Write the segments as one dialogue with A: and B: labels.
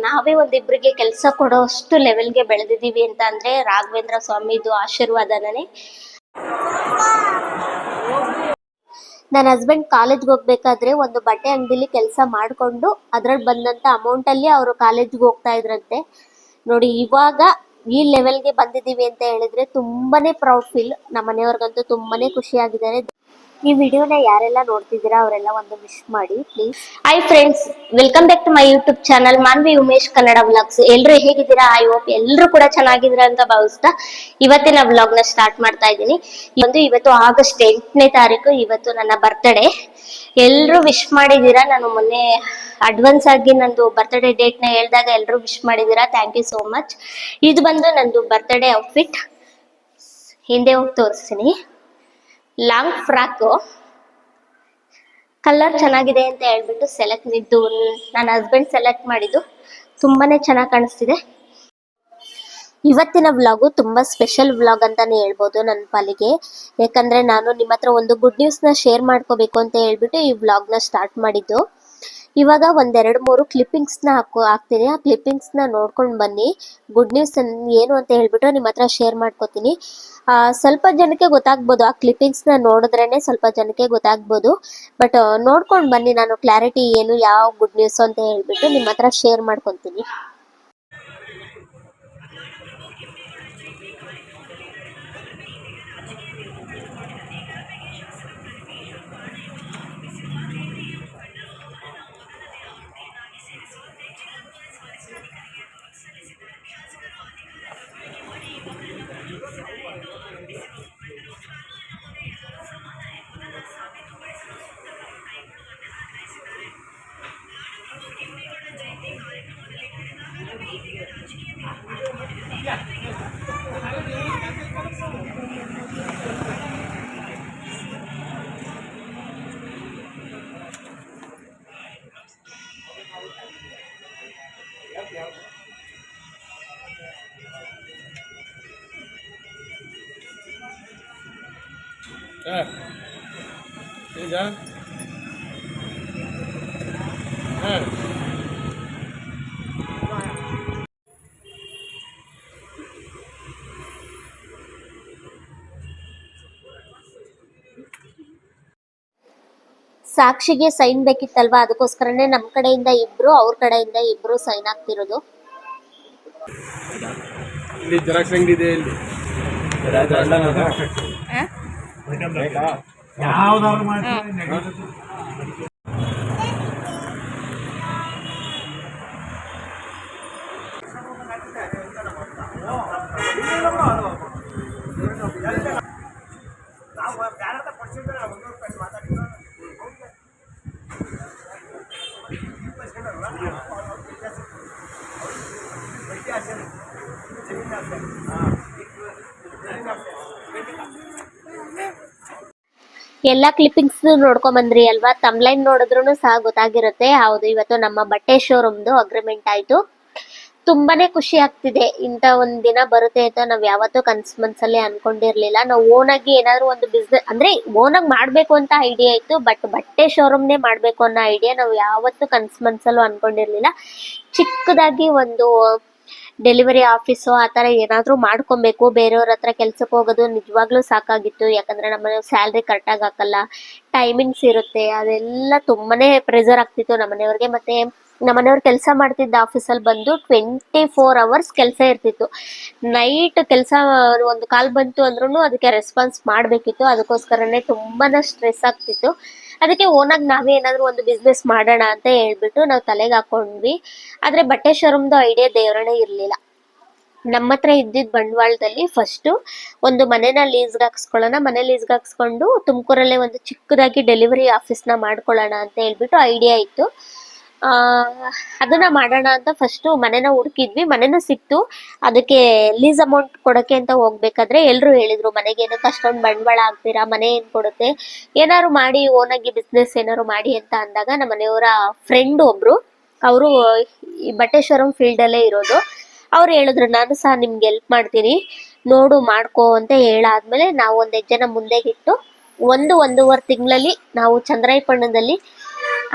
A: ನಾವೇ ಒಂದಿಬ್ಬರಿಗೆ ಕೆಲಸ ಕೊಡೋಷ್ಟು ಲೆವೆಲ್ಗೆ ಬೆಳೆದಿದ್ದೀವಿ ಅಂತ ಅಂದರೆ ರಾಘವೇಂದ್ರ ಸ್ವಾಮಿದು ಆಶೀರ್ವಾದನೇ. ನನ್ನ ಹಸ್ಬೆಂಡ್ ಕಾಲೇಜ್ಗೆ ಹೋಗ್ಬೇಕಾದ್ರೆ ಒಂದು ಬಟ್ಟೆ ಅಂಗಡಿಲಿ ಕೆಲಸ ಮಾಡಿಕೊಂಡು ಅದರಲ್ಲಿ ಬಂದಂಥ ಅಮೌಂಟಲ್ಲಿ ಅವರು ಕಾಲೇಜ್ಗೆ ಹೋಗ್ತಾ ಇದ್ರಂತೆ. ನೋಡಿ, ಇವಾಗ ಈ ಲೆವೆಲ್ಗೆ ಬಂದಿದ್ದೀವಿ ಅಂತ ಹೇಳಿದ್ರೆ ತುಂಬಾನೇ ಪ್ರೌಡ್ ಫೀಲ್. ನಮ್ಮ ಮನೆಯವ್ರಿಗಂತೂ ತುಂಬಾನೇ ಖುಷಿಯಾಗಿದ್ದಾರೆ. ಈ ವಿಡಿಯೋನ ಯಾರೆಲ್ಲ ನೋಡ್ತಿದ್ದೀರಾ ಅವರೆಲ್ಲ ಒಂದು ವಿಶ್ ಮಾಡಿ please. Hi friends, welcome back to my YouTube channel Manvi Umesh Kannada vlogs. ಎಲ್ಲರೂ ಹೇಗಿದ್ದೀರಾ? ಐ ಹೋಪ್ ಎಲ್ಲರೂ ಕೂಡ ಚೆನ್ನಾಗಿದ್ದೀರಾ ಅಂತ ಭಾವಿಸ್ತಾ ಇವತ್ತಿನ ವ್ಲಾಗ್ ನ ಸ್ಟಾರ್ಟ್ ಮಾಡ್ತಾ ಇದ್ದೀನಿ. ಇವತ್ತು ಆಗಸ್ಟ್ 8ನೇ ತಾರೀಕು, ಇವತ್ತು ನನ್ನ ಬರ್ತ್ಡೇ. ಎಲ್ಲರೂ ವಿಶ್ ಮಾಡಿದ್ದೀರಾ. ನಾನು ಮೊನ್ನೆ ಅಡ್ವಾನ್ಸ್ ಆಗಿ ನಂದು ಬರ್ತ್ಡೇ ಡೇಟ್ ನ ಹೇಳಿದಾಗ ಎಲ್ಲರೂ ವಿಶ್ ಮಾಡಿದ್ದೀರಾ. Thank you so much. ಇದು ಬಂದು ನಂದು ಬರ್ತ್ಡೇ ಔಟ್ಫಿಟ್. ಹಿಂದೆ ಹೋಗಿ ತೋರಿಸ್ತೀನಿ. ಲಾಂಗ್ ಫ್ರಾಕು, ಕಲರ್ ಚೆನ್ನಾಗಿದೆ ಅಂತ ಹೇಳ್ಬಿಟ್ಟು ನನ್ನ ಹಸ್ಬೆಂಡ್ ಸೆಲೆಕ್ಟ್ ಮಾಡಿದ್ದು. ತುಂಬಾನೇ ಚೆನ್ನಾಗಿ ಕಾಣಿಸ್ತಿದೆ. ಇವತ್ತಿನ ವ್ಲಾಗು ತುಂಬಾ ಸ್ಪೆಷಲ್ ವ್ಲಾಗ್ ಅಂತಾನೆ ಹೇಳ್ಬೋದು ನನ್ನ ಪಾಲಿಗೆ. ಯಾಕಂದ್ರೆ ನಾನು ನಿಮ್ಮ ಹತ್ರ ಒಂದು ಗುಡ್ ನ್ಯೂಸ್ ನ ಶೇರ್ ಮಾಡ್ಕೋಬೇಕು ಅಂತ ಹೇಳ್ಬಿಟ್ಟು ಈ ವ್ಲಾಗ್ ನ ಸ್ಟಾರ್ಟ್ ಮಾಡಿದ್ದು. ಇವಾಗ ಒಂದೆರಡು ಮೂರು ಕ್ಲಿಪ್ಪಿಂಗ್ಸ್ ನ ಹಾಕ್ತೀನಿ. ಆ ಕ್ಲಿಪ್ಪಿಂಗ್ಸ್ ನ ನೋಡ್ಕೊಂಡು ಬನ್ನಿ. ಗುಡ್ ನ್ಯೂಸ್ ಏನು ಅಂತ ಹೇಳ್ಬಿಟ್ಟು ನಿಮ್ಮ ಹತ್ರ ಶೇರ್ ಮಾಡ್ಕೋತೀನಿ. ಸ್ವಲ್ಪ ಜನಕ್ಕೆ ಗೊತ್ತಾಗ್ಬೋದು, ಆ ಕ್ಲಿಪ್ಪಿಂಗ್ಸ್ ನ ನೋಡಿದ್ರೇನೆ ಸ್ವಲ್ಪ ಜನಕ್ಕೆ ಗೊತ್ತಾಗ್ಬೋದು. ಬಟ್ ನೋಡ್ಕೊಂಡು ಬನ್ನಿ, ನಾನು ಕ್ಲಾರಿಟಿ ಏನು, ಯಾವ ಗುಡ್ ನ್ಯೂಸ್ ಅಂತ ಹೇಳ್ಬಿಟ್ಟು ನಿಮ್ಮ ಹತ್ರ ಶೇರ್ ಮಾಡ್ಕೊತೀನಿ. ಸಾಕ್ಷಿಗೆ ಸೈನ್ ಬೇಕಿತ್ತಲ್ವಾ, ಅದಕ್ಕೋಸ್ಕರನೇ ನಮ್ಮ ಕಡೆಯಿಂದ ಇಬ್ರು, ಅವ್ರ ಕಡೆಯಿಂದ ಇಬ್ರು ಸೈನ್ ಆಗ್ತಿರೋದು. ಎಲ್ಲ ಕ್ಲಿಪ್ಪಿಂಗ್ಸ್ ನೋಡ್ಕೊಂಡ್ ಬಂದ್ರಿ ಅಲ್ವಾ? ತಮ್ಲೈನ್ ನೋಡಿದ್ರು ಸಹ ಗೊತ್ತಾಗಿರುತ್ತೆ. ಹೌದು, ಇವತ್ತು ನಮ್ಮ ಬಟ್ಟೆ ಶೋರೂಮ್ದು ಅಗ್ರಿಮೆಂಟ್ ಆಯ್ತು. ತುಂಬಾನೇ ಖುಷಿ ಆಗ್ತಿದೆ. ಇಂತ ಒಂದ್ ದಿನ ಬರುತ್ತೆ ಅಂತ ನಾವ್ ಯಾವತ್ತೂ ಮನ್ಸಲ್ಲಿ ಅನ್ಕೊಂಡಿರ್ಲಿಲ್ಲ. ನಾವು ಓನ್ ಆಗಿ ಏನಾದ್ರು ಒಂದು ಬಿಸ್ನೆಸ್ ಅಂದ್ರೆ ಓನ್ ಆಗಿ ಮಾಡ್ಬೇಕು ಅಂತ ಐಡಿಯಾ ಇತ್ತು. ಬಟ್ ಬಟ್ಟೆ ಶೋರೂಮ್ನೇ ಮಾಡ್ಬೇಕು ಅನ್ನೋ ಐಡಿಯಾ ನಾವು ಯಾವತ್ತೂ ಮನ್ಸಲ್ಲೂ ಅನ್ಕೊಂಡಿರ್ಲಿಲ್ಲ. ಚಿಕ್ಕದಾಗಿ ಒಂದು ಡೆಲಿವರಿ ಆಫೀಸು ಆ ಥರ ಏನಾದರೂ ಮಾಡ್ಕೊಬೇಕು. ಬೇರೆಯವ್ರ ಹತ್ರ ಕೆಲ್ಸಕ್ಕೆ ಹೋಗೋದು ನಿಜವಾಗ್ಲೂ ಸಾಕಾಗಿತ್ತು. ಯಾಕಂದರೆ ನಮ್ಮ ಸ್ಯಾಲ್ರಿ ಕರೆಕ್ಟಾಗಿ ಹಾಕಲ್ಲ, ಟೈಮಿಂಗ್ಸ್ ಇರುತ್ತೆ, ಅದೆಲ್ಲ ತುಂಬಾನೇ ಪ್ರೆಷರ್ ಆಗ್ತಿತ್ತು ನಮ್ಮನೆಯವ್ರಿಗೆ. ಮತ್ತು ನಮ್ಮನೆಯವ್ರು ಕೆಲಸ ಮಾಡ್ತಿದ್ದ ಆಫೀಸಲ್ಲಿ ಬಂದು 24 hours ಕೆಲಸ ಇರ್ತಿತ್ತು. ನೈಟ್ ಕೆಲಸ ಒಂದು ಕಾಲ್ ಬಂತು ಅಂದ್ರೂ ಅದಕ್ಕೆ ರೆಸ್ಪಾನ್ಸ್ ಮಾಡಬೇಕಿತ್ತು. ಅದಕ್ಕೋಸ್ಕರನೇ ತುಂಬಾ ಸ್ಟ್ರೆಸ್ ಆಗ್ತಿತ್ತು. ಅದಕ್ಕೆ ಓನಾಗಿ ನಾವೇ ಏನಾದರೂ ಒಂದು ಬಿಸ್ನೆಸ್ ಮಾಡೋಣ ಅಂತ ಹೇಳ್ಬಿಟ್ಟು ನಾವು ತಲೆಗೆ ಹಾಕೊಂಡ್ವಿ. ಆದರೆ ಬಟ್ಟೆ ಶೋರೂಮ್ದು ಐಡಿಯಾ ದೇವರಣೆ ಇರಲಿಲ್ಲ. ನಮ್ಮ ಹತ್ರ ಇದ್ದಿದ್ದ ಬಂಡವಾಳದಲ್ಲಿ ಫಸ್ಟು ಒಂದು ಮನೆನ ಲೀಸ್ಗೆ ಹಾಕ್ಸ್ಕೊಳ್ಳೋಣ, ಮನೆ ಲೀಸ್ಗೆ ಹಾಕ್ಸ್ಕೊಂಡು ತುಮಕೂರಲ್ಲೇ ಒಂದು ಚಿಕ್ಕದಾಗಿ ಡೆಲಿವರಿ ಆಫೀಸ್ನ ಮಾಡ್ಕೊಳ್ಳೋಣ ಅಂತ ಹೇಳ್ಬಿಟ್ಟು ಐಡಿಯಾ ಇತ್ತು. ಅದನ್ನ ಮಾಡೋಣ ಅಂತ ಫಸ್ಟು ಮನೆನ ಹುಡುಕಿದ್ವಿ. ಮನೆನೂ ಸಿಕ್ತು. ಅದಕ್ಕೆ ಲೀಸ್ ಅಮೌಂಟ್ ಕೊಡೋಕ್ಕೆ ಅಂತ ಹೋಗ್ಬೇಕಾದ್ರೆ ಎಲ್ಲರೂ ಹೇಳಿದ್ರು, ಮನೆಗೆ ಏನಕ್ಕೆ ಅಷ್ಟೊಂದು ಬಂಡವಾಳ ಆಗ್ತೀರಾ, ಮನೆ ಏನು ಕೊಡುತ್ತೆ, ಏನಾದ್ರು ಮಾಡಿ ಓನಾಗಿ ಬಿಸ್ನೆಸ್ ಏನಾದ್ರು ಮಾಡಿ ಅಂತ ಅಂದಾಗ ನಮ್ಮ ಮನೆಯವರ ಫ್ರೆಂಡ್ ಒಬ್ರು, ಅವರು ಈ ಬಟ್ಟೆ ಶೋರೂಮ್ ಫೀಲ್ಡಲ್ಲೇ ಇರೋದು, ಅವ್ರು ಹೇಳಿದ್ರು ನಾನು ಸಹ ನಿಮ್ಗೆ ಹೆಲ್ಪ್ ಮಾಡ್ತೀನಿ, ನೋಡು ಮಾಡ್ಕೋ ಅಂತ ಹೇಳಾದ್ಮೇಲೆ ನಾವು ಒಂದು ಹೆಜ್ಜೆನ ಮುಂದೆಗಿಟ್ಟು 1-1.5 ತಿಂಗಳಲ್ಲಿ ನಾವು ಚಂದ್ರಾಯಪಟ್ಟಣದಲ್ಲಿ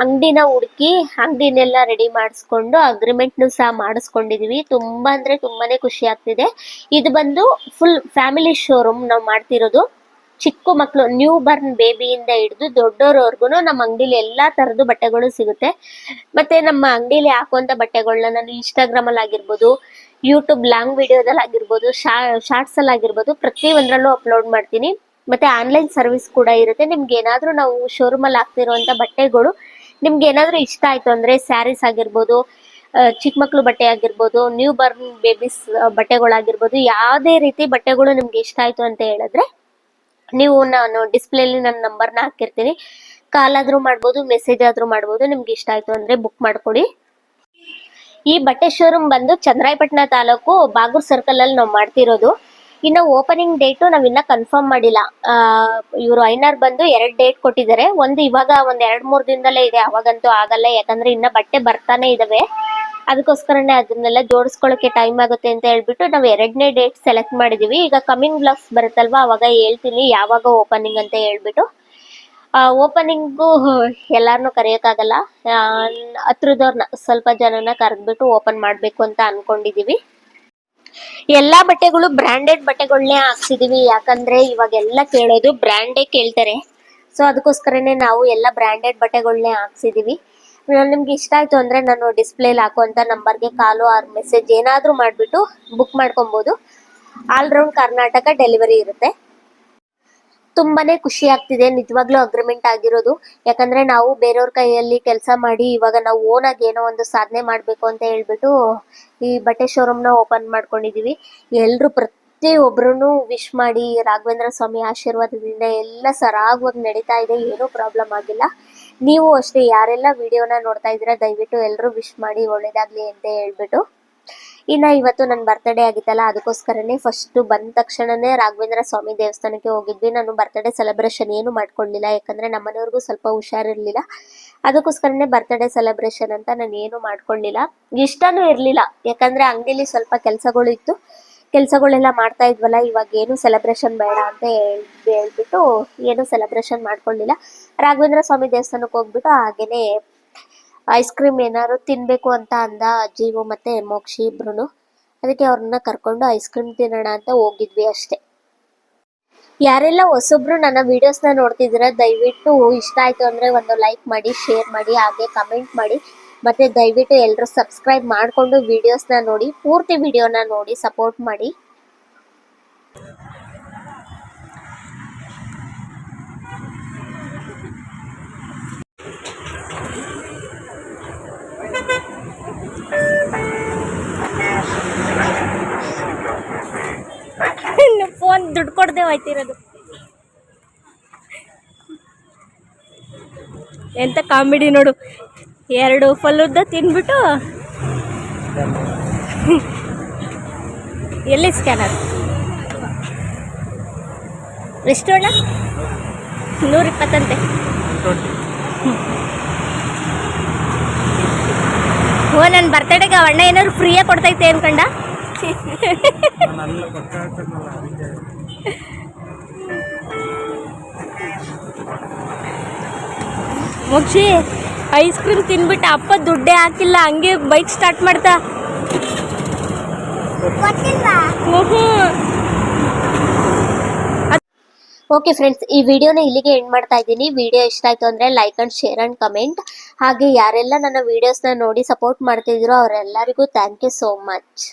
A: ಅಂಗಡಿನ ಹುಡುಕಿ ಅಂಗಡಿನೆಲ್ಲ ರೆಡಿ ಮಾಡಿಸ್ಕೊಂಡು ಅಗ್ರಿಮೆಂಟ್ನು ಸಹ ಮಾಡಿಸ್ಕೊಂಡಿದೀವಿ. ತುಂಬಾ ಅಂದ್ರೆ ತುಂಬಾನೇ ಖುಷಿ ಆಗ್ತಿದೆ. ಇದು ಬಂದು ಫುಲ್ ಫ್ಯಾಮಿಲಿ ಶೋರೂಮ್ ನಾವು ಮಾಡ್ತಿರೋದು. ಚಿಕ್ಕ ಮಕ್ಕಳು ನ್ಯೂ ಬರ್ನ್ ಬೇಬಿಯಿಂದ ಹಿಡಿದು ದೊಡ್ಡೋರ್ವರ್ಗು ನಮ್ಮ ಅಂಗಡಿಲಿ ಎಲ್ಲಾ ತರದ ಬಟ್ಟೆಗಳು ಸಿಗುತ್ತೆ. ಮತ್ತೆ ನಮ್ಮ ಅಂಗಡಿಲಿ ಹಾಕುವಂತ ಬಟ್ಟೆಗಳನ್ನ ನಾನು ಇನ್ಸ್ಟಾಗ್ರಾಮ್ ಅಲ್ಲಿ ಆಗಿರ್ಬೋದು, ಯೂಟ್ಯೂಬ್ ಲಾಂಗ್ ವಿಡಿಯೋದಲ್ಲಿ ಆಗಿರ್ಬೋದು, ಶಾರ್ಟ್ಸ್ ಅಲ್ಲಿ ಆಗಿರ್ಬೋದು, ಪ್ರತಿ ಒಂದರಲ್ಲೂ ಅಪ್ಲೋಡ್ ಮಾಡ್ತೀನಿ. ಮತ್ತೆ ಆನ್ಲೈನ್ ಸರ್ವಿಸ್ ಕೂಡ ಇರುತ್ತೆ. ನಿಮ್ಗೆ ಏನಾದ್ರೂ ನಾವು ಶೋರೂಮ್ ಅಲ್ಲಿ ಹಾಕ್ತಿರುವಂತ ಬಟ್ಟೆಗಳು ನಿಮ್ಗೆ ಏನಾದ್ರೂ ಇಷ್ಟ ಆಯ್ತು ಅಂದ್ರೆ ಸ್ಯಾರೀಸ್ ಆಗಿರ್ಬೋದು, ಚಿಕ್ಕ ಮಕ್ಳು ಬಟ್ಟೆ ಆಗಿರ್ಬೋದು, ನ್ಯೂ ಬರ್ನ್ ಬೇಬೀಸ್ ಬಟ್ಟೆಗಳಾಗಿರ್ಬೋದು, ಯಾವುದೇ ರೀತಿ ಬಟ್ಟೆಗಳು ನಿಮ್ಗೆ ಇಷ್ಟ ಆಯ್ತು ಅಂತ ಹೇಳಿದ್ರೆ ನೀವು ನಾನು ಡಿಸ್ಪ್ಲೇಲಿ ನನ್ನ ನಂಬರ್ನ ಹಾಕಿರ್ತೀನಿ. ಕಾಲ್ ಆದ್ರೂ ಮಾಡ್ಬೋದು, ಮೆಸೇಜ್ ಆದ್ರೂ ಮಾಡ್ಬೋದು. ನಿಮ್ಗೆ ಇಷ್ಟ ಆಯ್ತು ಅಂದ್ರೆ ಬುಕ್ ಮಾಡ್ಕೊಡಿ. ಈ ಬಟ್ಟೆ ಶೋರೂಮ್ ಬಂದು ಚಂದ್ರಾಯಪಟ್ಟಣ ತಾಲೂಕು ಬಾಗೂರ್ ಸರ್ಕಲ್ ಅಲ್ಲಿ ನಾವು ಮಾಡ್ತಿರೋದು. ಇನ್ನು ಓಪನಿಂಗ್ ಡೇಟು ನಾವಿನ್ನ ಕನ್ಫರ್ಮ್ ಮಾಡಿಲ್ಲ. ಇವರು ಐನರ್ ಬಂದು 2 ಡೇಟ್ ಕೊಟ್ಟಿದ್ದಾರೆ. ಒಂದು ಇವಾಗ ಒಂದ್ 2-3 ದಿನದಲ್ಲೇ ಇದೆ, ಅವಾಗಂತೂ ಆಗಲ್ಲ. ಯಾಕಂದ್ರೆ ಇನ್ನ ಬಟ್ಟೆ ಬರ್ತಾನೆ ಇದಾವೆ. ಅದಕ್ಕೋಸ್ಕರನೇ ಅದನ್ನೆಲ್ಲ ಜೋಡಿಸ್ಕೊಳ್ಳೋಕೆ ಟೈಮ್ ಆಗುತ್ತೆ ಅಂತ ಹೇಳ್ಬಿಟ್ಟು ನಾವು 2ನೇ ಡೇಟ್ ಸೆಲೆಕ್ಟ್ ಮಾಡಿದೀವಿ. ಈಗ ಕಮಿಂಗ್ ಬ್ಲಾಗ್ಸ್ ಬರುತ್ತಲ್ವಾ, ಅವಾಗ ಹೇಳ್ತೀನಿ ಯಾವಾಗ ಓಪನಿಂಗ್ ಅಂತ ಹೇಳ್ಬಿಟ್ಟು. ಓಪನಿಂಗು ಎಲ್ಲಾರನು ಕರೆಯೋಕ್ಕಾಗಲ್ಲ. ಹತ್ರದವ್ರನ್ನ ಸ್ವಲ್ಪ ಜನನ ಕರೆದ್ಬಿಟ್ಟು ಓಪನ್ ಮಾಡ್ಬೇಕು ಅಂತ ಅನ್ಕೊಂಡಿದೀವಿ. ಎಲ್ಲಾ ಬಟ್ಟೆಗಳು ಬ್ರಾಂಡೆಡ್ ಬಟ್ಟೆಗಳನ್ನೇ ಹಾಕ್ಸಿದೀವಿ. ಯಾಕಂದ್ರೆ ಇವಾಗೆಲ್ಲ ಕೇಳೋದು ಬ್ರಾಂಡೇ ಕೇಳ್ತಾರೆ. ಸೊ ಅದಕ್ಕೋಸ್ಕರನೇ ನಾವು ಎಲ್ಲ ಬ್ರಾಂಡೆಡ್ ಬಟ್ಟೆಗಳನ್ನೇ ಹಾಕ್ಸಿದೀವಿ. ನಿಮ್ಗೆ ಇಷ್ಟ ಆಯ್ತು ಅಂದ್ರೆ ನಾನು ಡಿಸ್ಪ್ಲೇಲಿ ಹಾಕುವಂತ ನಂಬರ್ಗೆ ಕಾಲು ಆರ್ ಮೆಸೇಜ್ ಏನಾದ್ರೂ ಮಾಡ್ಬಿಟ್ಟು ಬುಕ್ ಮಾಡ್ಕೊಬಹುದು. ಆಲ್ ರೌಂಡ್ ಕರ್ನಾಟಕ ಡೆಲಿವರಿ ಇರುತ್ತೆ. ತುಂಬಾನೇ ಖುಷಿ ಆಗ್ತಿದೆ ನಿಜವಾಗ್ಲೂ ಅಗ್ರಿಮೆಂಟ್ ಆಗಿರೋದು. ಯಾಕಂದ್ರೆ ನಾವು ಬೇರೆಯವ್ರ ಕೈಯಲ್ಲಿ ಕೆಲಸ ಮಾಡಿ ಇವಾಗ ನಾವು ಓನ್ ಆಗಿ ಏನೋ ಒಂದು ಸಾಧನೆ ಮಾಡ್ಬೇಕು ಅಂತ ಹೇಳ್ಬಿಟ್ಟು ಈ ಬಟ್ಟೆ ಶೋರೂಮ್ ನ ಓಪನ್ ಮಾಡ್ಕೊಂಡಿದೀವಿ. ಎಲ್ರು ಪ್ರತಿಯೊಬ್ರು ವಿಶ್ ಮಾಡಿ, ರಾಘವೇಂದ್ರ ಸ್ವಾಮಿ ಆಶೀರ್ವಾದದಿಂದ ಎಲ್ಲ ಸರಾಗವಾಗಿ ನಡೀತಾ ಇದೆ, ಏನೂ ಪ್ರಾಬ್ಲಮ್ ಆಗಿಲ್ಲ. ನೀವು ಅಷ್ಟೇ ಯಾರೆಲ್ಲ ವಿಡಿಯೋನ ನೋಡ್ತಾ ಇದ್ದೀರಾ ದಯವಿಟ್ಟು ಎಲ್ಲರೂ ವಿಶ್ ಮಾಡಿ ಒಳ್ಳೇದಾಗ್ಲಿ ಅಂತ ಹೇಳ್ಬಿಟ್ಟು. ಇನ್ನ ಇವತ್ತು ನನ್ನ ಬರ್ತ್ಡೇ ಆಗಿತ್ತಲ್ಲ, ಅದಕ್ಕೋಸ್ಕರನೇ ಫಸ್ಟ್ ಬಂದ ತಕ್ಷಣನೇ ರಾಘವೇಂದ್ರ ಸ್ವಾಮಿ ದೇವಸ್ಥಾನಕ್ಕೆ ಹೋಗಿದ್ವಿ. ನಾನು ಬರ್ತ್ಡೇ ಸೆಲೆಬ್ರೇಷನ್ ಏನು ಮಾಡ್ಕೊಳ್ಳಿಲ್ಲ, ಯಾಕಂದ್ರೆ ನಮ್ಮ ಮನೆಯವ್ರಿಗೂ ಸ್ವಲ್ಪ ಹುಷಾರಿರ್ಲಿಲ್ಲ. ಅದಕ್ಕೋಸ್ಕರನೇ ಬರ್ತ್ಡೇ ಸೆಲೆಬ್ರೇಷನ್ ಅಂತ ನಾನು ಏನು ಮಾಡ್ಕೊಳ್ಳಿಲ್ಲ. ಇಷ್ಟನೂ ಇರ್ಲಿಲ್ಲ, ಯಾಕಂದ್ರೆ ಅಂಗಡಿಲಿ ಸ್ವಲ್ಪ ಕೆಲಸಗಳು ಇತ್ತು. ಕೆಲಸಗಳೆಲ್ಲ ಮಾಡ್ತಾ ಇದ್ವಲ್ಲ, ಇವಾಗ ಏನು ಸೆಲೆಬ್ರೇಷನ್ ಬೇಡ ಅಂತ ಹೇಳ್ಬಿಟ್ಟು ಏನು ಸೆಲೆಬ್ರೇಷನ್ ಮಾಡ್ಕೊಳ್ಳಿಲ್ಲ. ರಾಘವೇಂದ್ರ ಸ್ವಾಮಿ ದೇವಸ್ಥಾನಕ್ಕೆ ಹೋಗ್ಬಿಟ್ಟು ಹಾಗೇನೆ ಐಸ್ ಕ್ರೀಮ್ ಏನಾದ್ರು ತಿನ್ಬೇಕು ಅಂತ ಅಂದ ಅಜ್ಜಿಗೂ ಮತ್ತೆ ಮೋಕ್ಷಿ ಇಬ್ರು. ಅದಕ್ಕೆ ಅವ್ರನ್ನ ಕರ್ಕೊಂಡು ಐಸ್ ಕ್ರೀಮ್ ತಿನ್ನೋಣ ಅಂತ ಹೋಗಿದ್ವಿ ಅಷ್ಟೇ. ಯಾರೆಲ್ಲ ಹೊಸೊಬ್ರು ನನ್ನ ವಿಡಿಯೋಸ್ನ ನೋಡ್ತಿದ್ದೀರಾ ದಯವಿಟ್ಟು ಇಷ್ಟ ಆಯ್ತು ಅಂದ್ರೆ ಒಂದು ಲೈಕ್ ಮಾಡಿ, ಶೇರ್ ಮಾಡಿ, ಹಾಗೆ ಕಮೆಂಟ್ ಮಾಡಿ. ಮತ್ತೆ ದಯವಿಟ್ಟು ಎಲ್ಲರೂ ಸಬ್ಸ್ಕ್ರೈಬ್ ಮಾಡಿಕೊಂಡು ವಿಡಿಯೋಸ್ನ ನೋಡಿ, ಪೂರ್ತಿ ವಿಡಿಯೋನ ನೋಡಿ ಸಪೋರ್ಟ್ ಮಾಡಿ. ಫೋನ್ ದುಡ್ಡು ಕೊಡದೆ ಹೋಯ್ತಿರೋದು. ಎಂತ ಕಾಮಿಡಿ ನೋಡು. 2 ಫಲೂದ ತಿನ್ಬಿಟ್ಟು ಎಲ್ಲಿ ಸ್ಕ್ಯಾನರ್ ಎಷ್ಟು ಅಣ್ಣ? 120 ಅಂತೆ. ಓ ನನ್ನ ಬರ್ತಡೇಗೆ ಅಣ್ಣ ಏನಾದ್ರು ಫ್ರೀಯಾಗಿ ಕೊಡ್ತೈತೆ ಅನ್ಕಂಡ. ಮೋಕ್ಷಿ ಐಸ್ ಕ್ರೀಮ್ ತಿನ್ಬಿಟ್ಟು ಅಪ್ಪ ದುಡ್ಡೇ ಹಾಕಿಲ್ಲ, ಹಂಗೆ ಬೈಕ್ ಸ್ಟಾರ್ಟ್ ಮಾಡ್ತಾ. ಓಕೆ ಫ್ರೆಂಡ್ಸ್, ಈ ವಿಡಿಯೋನ ಇಲ್ಲಿಗೆ ಎಂಡ್ ಮಾಡ್ತಾ ಇದ್ದೀನಿ. ವಿಡಿಯೋ ಇಷ್ಟ ಆಯ್ತು ಅಂದ್ರೆ like and share and comment. ಹಾಗೆ ಯಾರೆಲ್ಲ ನನ್ನ ವಿಡಿಯೋಸ್ನ ನೋಡಿ ಸಪೋರ್ಟ್ ಮಾಡ್ತಿದ್ದೀರೋ ಅವರೆಲ್ಲರಿಗೂ ಥ್ಯಾಂಕ್ ಯು ಸೋ ಮಚ್.